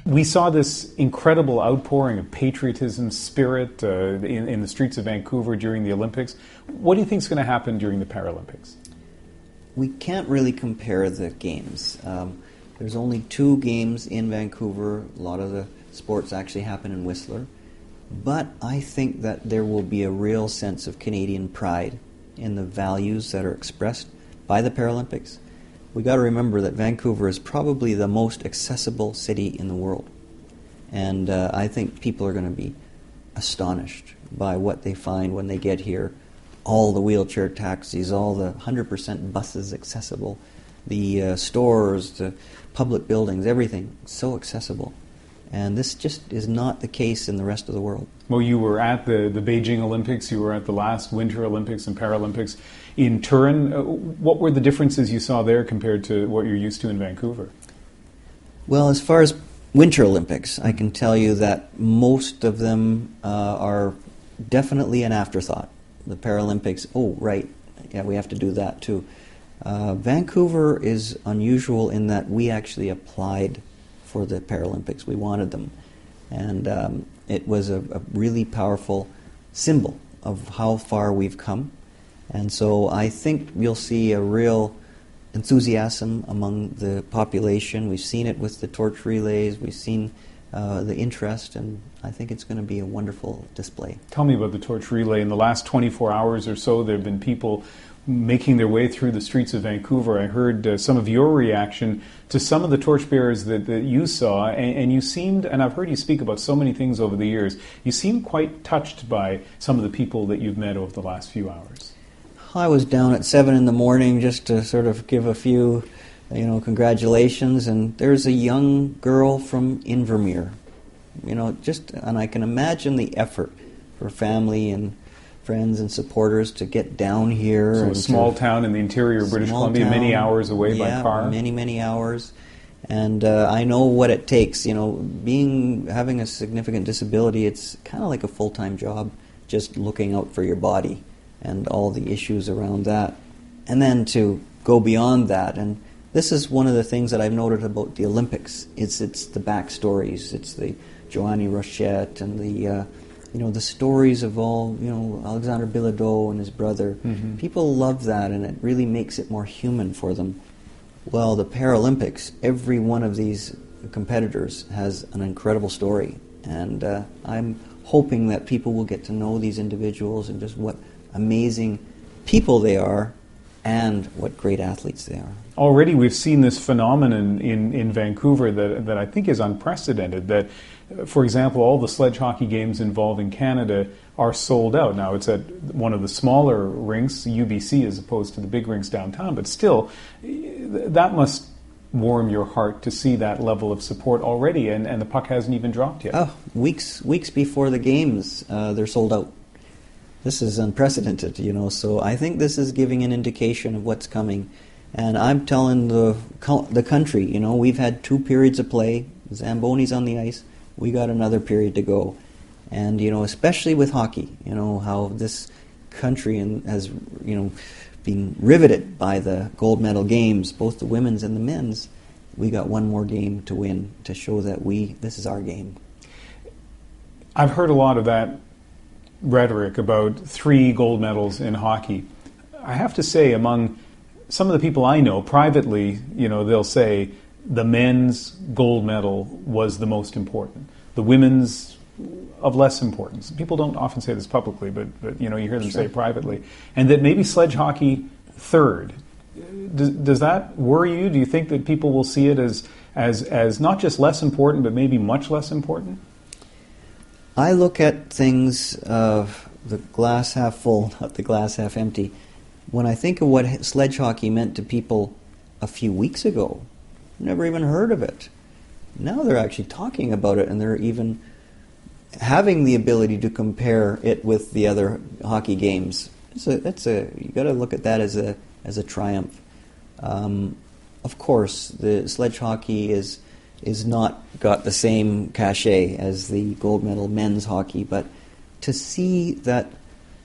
We saw this incredible outpouring of patriotism, spirit in the streets of Vancouver during the Olympics. What do you think is going to happen during the Paralympics? We can't really compare the games. There's only 2 games in Vancouver. A lot of the sports actually happen in Whistler. But I think that there will be a real sense of Canadian pride in the values that are expressed by the Paralympics. We got to remember that Vancouver is probably the most accessible city in the world. And I think people are going to be astonished by what they find when they get here. All the wheelchair taxis, all the 100% buses accessible, the stores, the public buildings, everything so accessible. And this just is not the case in the rest of the world. Well, you were at the Beijing Olympics, you were at the last Winter Olympics and Paralympics in Turin. What were the differences you saw there compared to what you're used to in Vancouver? Well, as far as Winter Olympics, I can tell you that most of them are definitely an afterthought. The Paralympics, oh, right, yeah, we have to do that too. Vancouver is unusual in that we actually applied for the Paralympics. We wanted them. And it was a really powerful symbol of how far we've come. And so I think you'll see a real enthusiasm among the population. We've seen it with the torch relays. We've seen the interest, and I think it's going to be a wonderful display. Tell me about the torch relay. In the last 24 hours or so, there have been people making their way through the streets of Vancouver. I heard some of your reaction to some of the torchbearers that you saw, and you seemed, and I've heard you speak about so many things over the years, you seem quite touched by some of the people that you've met over the last few hours. I was down at 7 in the morning just to sort of give a few, congratulations, and there's a young girl from Invermere, and I can imagine the effort for family and friends and supporters to get down here. So a small town in the interior of British Columbia, many hours away by car. many hours. And I know what it takes. Having a significant disability, it's kind of like a full-time job, just looking out for your body and all the issues around that. And then to go beyond that, and this is one of the things that I've noted about the Olympics. It's the backstories. It's the Joanny Rochette and the stories of all, Alexander Bilodeau and his brother. Mm-hmm. People love that, and it really makes it more human for them. Well, the Paralympics, every one of these competitors has an incredible story, and I'm hoping that people will get to know these individuals and just what amazing people they are and what great athletes they are. Already we've seen this phenomenon in Vancouver that I think is unprecedented, that, for example, all the sledge hockey games involving Canada are sold out. Now, it's at one of the smaller rinks, UBC, as opposed to the big rinks downtown, but still, that must warm your heart to see that level of support already, and the puck hasn't even dropped yet. Oh, weeks before the games, they're sold out. This is unprecedented, so I think this is giving an indication of what's coming. And I'm telling the country, we've had 2 periods of play, Zamboni's on the ice, we got another period to go. And, especially with hockey, how this country has, been riveted by the gold medal games, both the women's and the men's. We got one more game to win to show that this is our game. I've heard a lot of that rhetoric about 3 gold medals in hockey. I have to say, among some of the people I know privately, they'll say the men's gold medal was the most important. The women's of less importance. People don't often say this publicly, but you hear them say it privately. And that maybe sledge hockey third. Does that worry you? Do you think that people will see it as not just less important, but maybe much less important? I look at things of the glass half full, not the glass half empty. When I think of what sledge hockey meant to people a few weeks ago, never even heard of it. Now they're actually talking about it, and they're even having the ability to compare it with the other hockey games. You got to look at that as a triumph. Of course, the sledge hockey is not got the same cachet as the gold medal men's hockey, but to see that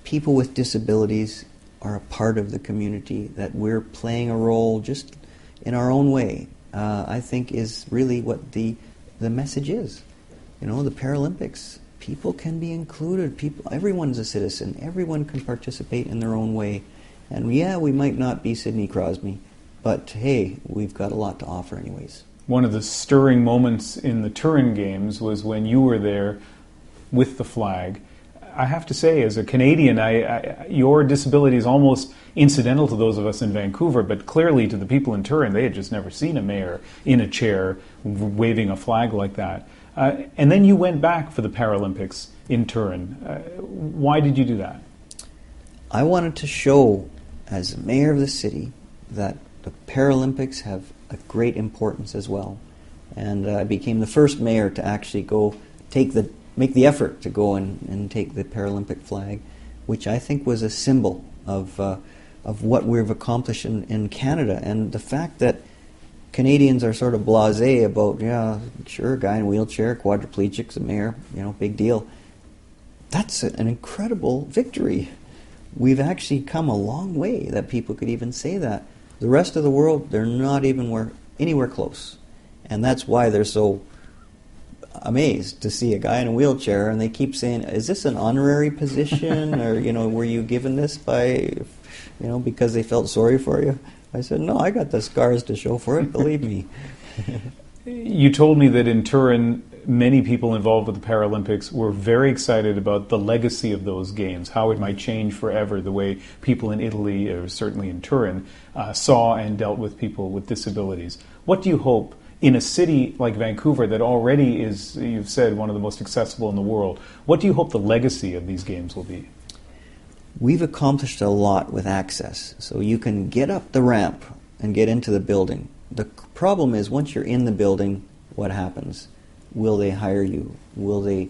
people with disabilities are a part of the community, that we're playing a role just in our own way, I think is really what the the message is. You know, the Paralympics, people can be included. Everyone's a citizen. Everyone can participate in their own way. And yeah, we might not be Sidney Crosby, but hey, we've got a lot to offer anyways. One of the stirring moments in the Turin Games was when you were there with the flag. I have to say, as a Canadian, your disability is almost incidental to those of us in Vancouver, but clearly to the people in Turin, they had just never seen a mayor in a chair waving a flag like that. And then you went back for the Paralympics in Turin. Why did you do that? I wanted to show, as mayor of the city, that the Paralympics have a great importance as well. And I became the first mayor to actually make the effort to go and take the Paralympic flag, which I think was a symbol of what we've accomplished in Canada. And the fact that Canadians are sort of blasé about, yeah, sure, guy in a wheelchair, quadriplegic's a mayor, big deal. That's an incredible victory. We've actually come a long way that people could even say that. The rest of the world, they're not even anywhere close. And that's why they're so amazed to see a guy in a wheelchair, and they keep saying, is this an honorary position, or were you given this by because they felt sorry for you? I said, no, I got the scars to show for it, believe me. You told me that in Turin many people involved with the Paralympics were very excited about the legacy of those games, how it might change forever the way people in Italy, or certainly in Turin, saw and dealt with people with disabilities. What do you hope in a city like Vancouver that already is, you've said, one of the most accessible in the world, what do you hope the legacy of these games will be? We've accomplished a lot with access. So you can get up the ramp and get into the building. The problem is, once you're in the building, what happens? Will they hire you? Will they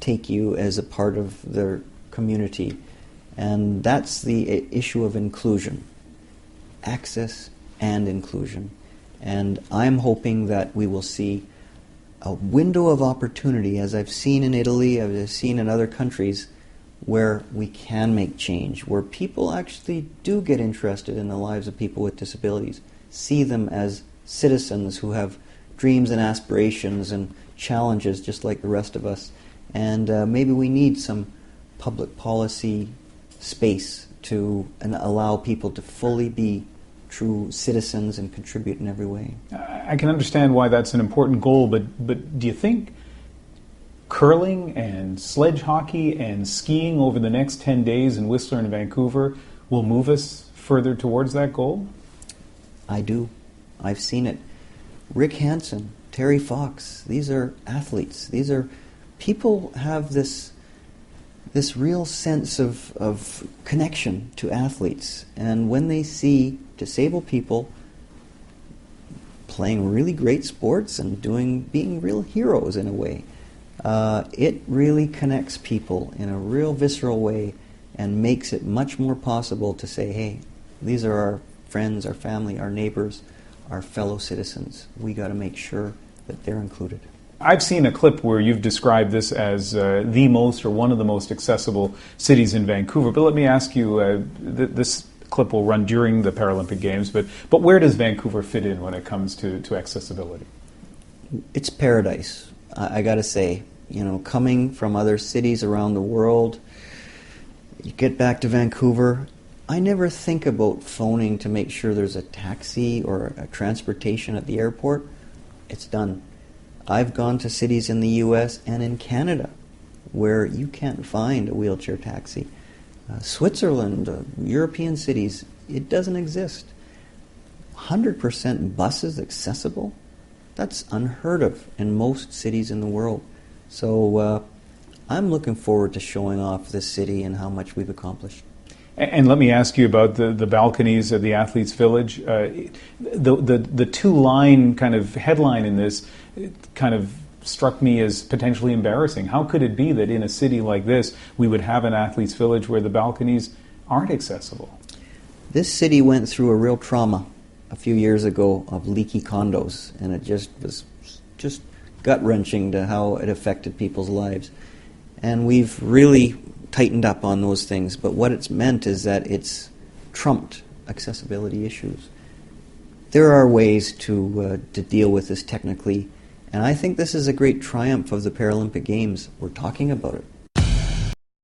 take you as a part of their community? And that's the issue of inclusion. Access and inclusion. And I'm hoping that we will see a window of opportunity, as I've seen in Italy, as I've seen in other countries, where we can make change, where people actually do get interested in the lives of people with disabilities, see them as citizens who have dreams and aspirations and challenges just like the rest of us. And maybe we need some public policy space to allow people to fully be true citizens and contribute in every way. I can understand why that's an important goal, but do you think curling and sledge hockey and skiing over the next 10 days in Whistler and Vancouver will move us further towards that goal? I do. I've seen it. Rick Hansen, Terry Fox, these are athletes. These are people have this real sense of connection to athletes. And when they see disabled people playing really great sports and being real heroes in a way, it really connects people in a real visceral way and makes it much more possible to say, hey, these are our friends, our family, our neighbors, our fellow citizens. We got to make sure that they're included. I've seen a clip where you've described this as the most or one of the most accessible cities in Vancouver. But let me ask you, this clip will run during the Paralympic Games, but where does Vancouver fit in when it comes to accessibility? It's paradise, I got to say. Coming from other cities around the world, you get back to Vancouver, I never think about phoning to make sure there's a taxi or a transportation at the airport. It's done. I've gone to cities in the U.S. and in Canada where you can't find a wheelchair taxi. Switzerland, European cities, it doesn't exist. 100% buses accessible? That's unheard of in most cities in the world. So I'm looking forward to showing off this city and how much we've accomplished. And let me ask you about the balconies of the Athletes' Village. The two-line kind of headline in this kind of struck me as potentially embarrassing. How could it be that in a city like this we would have an Athletes' Village where the balconies aren't accessible? This city went through a real trauma a few years ago of leaky condos, and it just was gut-wrenching to how it affected people's lives. And we've really tightened up on those things, but what it's meant is that it's trumped accessibility issues. There are ways to deal with this technically, And I think this is a great triumph of the Paralympic Games. We're talking about it.